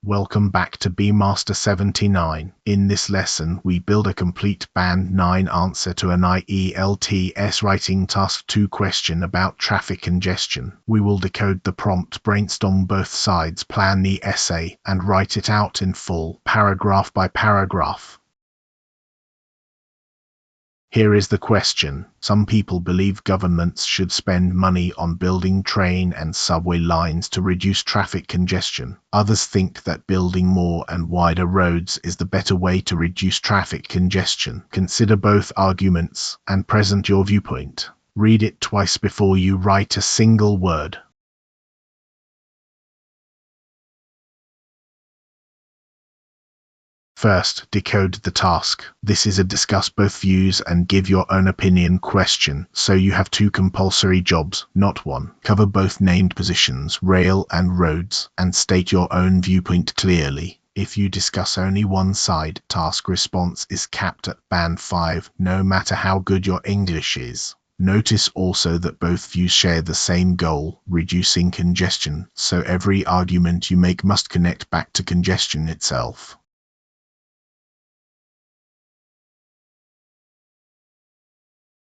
Welcome back to Bmaster 79. In this lesson, we build a complete Band 9 answer to an ielts writing task 2 question about traffic congestion. We will decode the prompt, brainstorm both sides, plan the essay, and write it out in full, paragraph by paragraph. Here is the question. Some people believe governments should spend money on building train and subway lines to reduce traffic congestion. Others think that building more and wider roads is the better way to reduce traffic congestion. Consider both arguments and present your viewpoint. Read it twice before you write a single word. First, decode the task. This is a discuss both views and give your own opinion question, so you have two compulsory jobs, not one. Cover both named positions, rail and roads, and state your own viewpoint clearly. If you discuss only one side, task response is capped at band 5, no matter how good your English is. Notice also that both views share the same goal, reducing congestion, so every argument you make must connect back to congestion itself.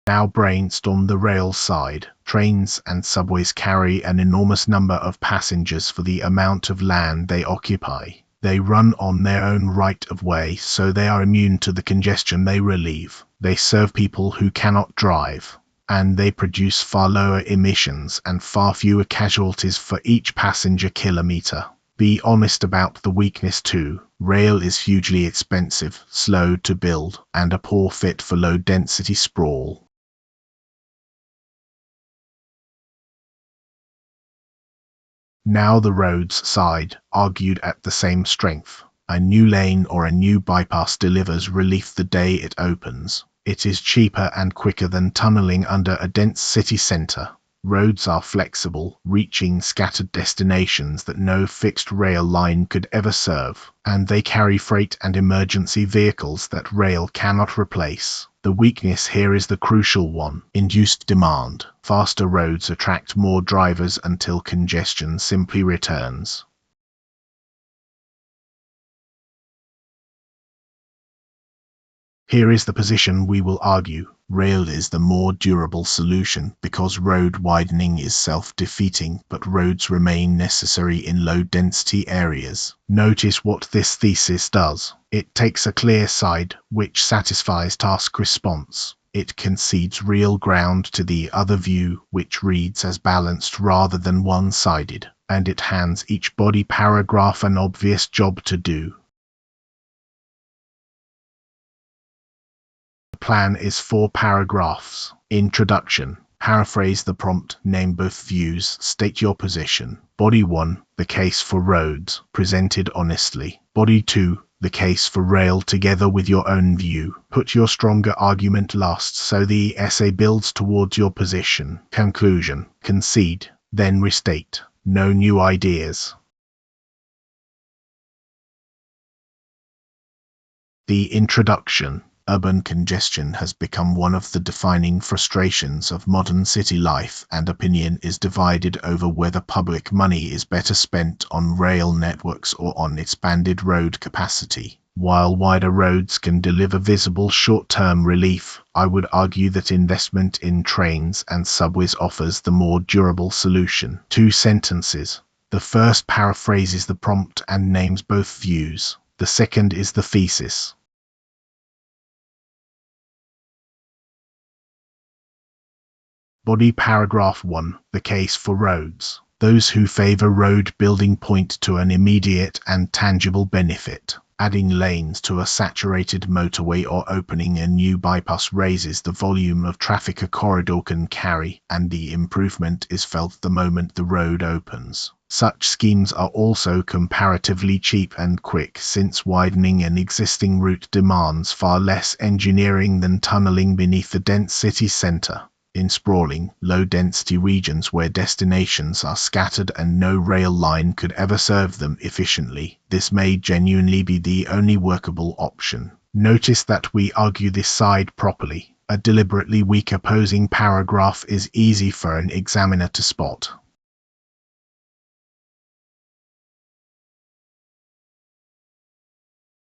Now brainstorm the rail side. Trains and subways carry an enormous number of passengers for the amount of land they occupy. They run on their own right of way, so they are immune to the congestion they relieve. They serve people who cannot drive, and they produce far lower emissions and far fewer casualties for each passenger kilometer. Be honest about the weakness too. Rail is hugely expensive, slow to build, and a poor fit for low-density sprawl. Now the roads side, argued at the same strength. A new lane or a new bypass delivers relief the day it opens. It is cheaper and quicker than tunneling under a dense city center. Roads are flexible, reaching scattered destinations that no fixed rail line could ever serve, and they carry freight and emergency vehicles that rail cannot replace. The weakness here is the crucial one: induced demand. Faster roads attract more drivers until congestion simply returns. Here is the position we will argue. Rail is the more durable solution because road widening is self-defeating, but roads remain necessary in low-density areas. Notice what this thesis does. It takes a clear side, which satisfies task response. It concedes real ground to the other view, which reads as balanced rather than one-sided, and it hands each body paragraph an obvious job to do. The plan is 4 paragraphs. Introduction. Paraphrase the prompt, name both views, state your position. Body 1, the case for roads, presented honestly. Body 2, the case for rail together with your own view. Put your stronger argument last so the essay builds towards your position. Conclusion. Concede, then restate. No new ideas. The introduction. Urban congestion has become one of the defining frustrations of modern city life, and opinion is divided over whether public money is better spent on rail networks or on expanded road capacity. While wider roads can deliver visible short-term relief, I would argue that investment in trains and subways offers the more durable solution. 2 sentences. The first paraphrases the prompt and names both views. The second is the thesis. Body paragraph 1, the case for roads. Those who favor road building point to an immediate and tangible benefit. Adding lanes to a saturated motorway or opening a new bypass raises the volume of traffic a corridor can carry, and the improvement is felt the moment the road opens. Such schemes are also comparatively cheap and quick, since widening an existing route demands far less engineering than tunneling beneath a dense city center. In sprawling, low-density regions where destinations are scattered and no rail line could ever serve them efficiently, this may genuinely be the only workable option. Notice that we argue this side properly. A deliberately weak opposing paragraph is easy for an examiner to spot.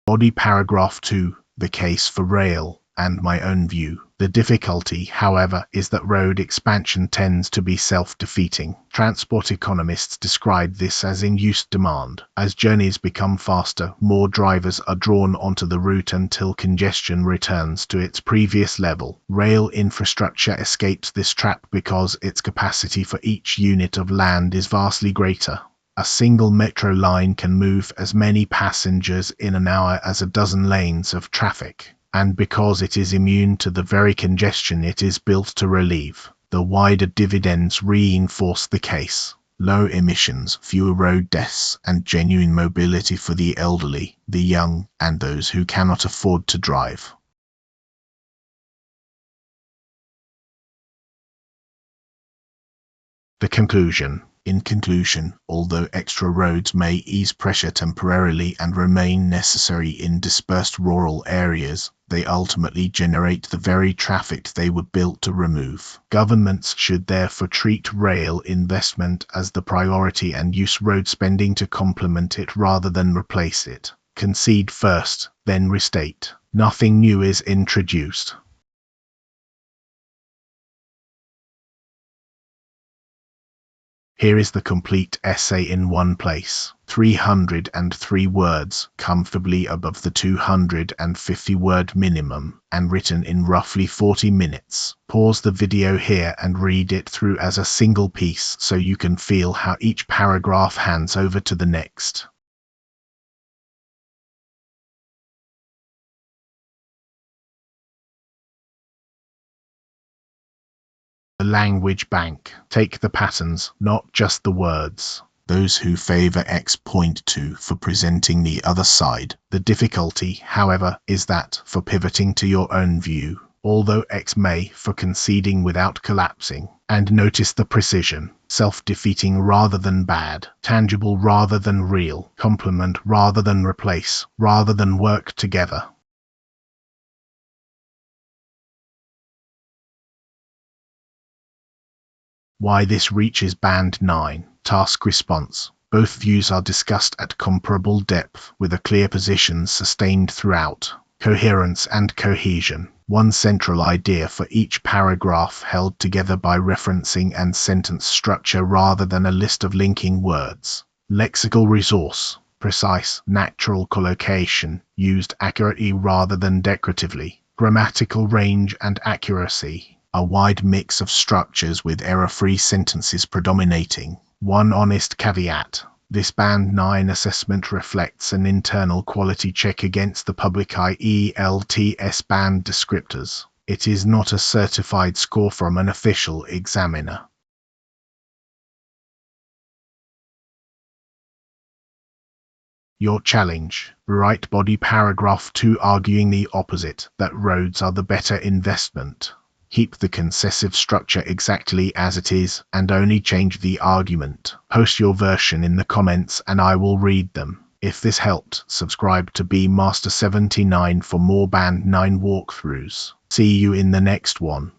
Body paragraph 2, the case for rail, and my own view. The difficulty, however, is that road expansion tends to be self-defeating. Transport economists describe this as induced demand. As journeys become faster, more drivers are drawn onto the route until congestion returns to its previous level. Rail infrastructure escapes this trap because its capacity for each unit of land is vastly greater. A single metro line can move as many passengers in an hour as a dozen lanes of traffic, and because it is immune to the very congestion it is built to relieve, the wider dividends reinforce the case. Low emissions, fewer road deaths, and genuine mobility for the elderly, the young, and those who cannot afford to drive. The conclusion. In conclusion, although extra roads may ease pressure temporarily and remain necessary in dispersed rural areas, they ultimately generate the very traffic they were built to remove. Governments should therefore treat rail investment as the priority and use road spending to complement it rather than replace it. Concede first, then restate. Nothing new is introduced. Here is the complete essay in one place, 303 words, comfortably above the 250-word minimum, and written in roughly 40 minutes. Pause the video here and read it through as a single piece so you can feel how each paragraph hands over to the next. The language bank. Take the patterns, not just the words. Those who favor X point to for presenting the other side. The difficulty, however, is that for pivoting to your own view, although X may for conceding without collapsing. And notice the precision. Self-defeating rather than bad, tangible rather than real, complement rather than replace, rather than work together. Why this reaches band 9, task response. Both views are discussed at comparable depth, with a clear position sustained throughout. Coherence and cohesion. One central idea for each paragraph held together by referencing and sentence structure rather than a list of linking words. Lexical resource. Precise, natural collocation, used accurately rather than decoratively. Grammatical range and accuracy. A wide mix of structures with error-free sentences predominating. One honest caveat. This band 9 assessment reflects an internal quality check against the public ielts band descriptors. It is not a certified score from an official examiner. Your challenge. Write body paragraph 2 arguing the opposite, that roads are the better investment. Keep the concessive structure exactly as it is, and only change the argument. Post your version in the comments and I will read them. If this helped, subscribe to Master 79 for more band 9 walkthroughs. See you in the next one.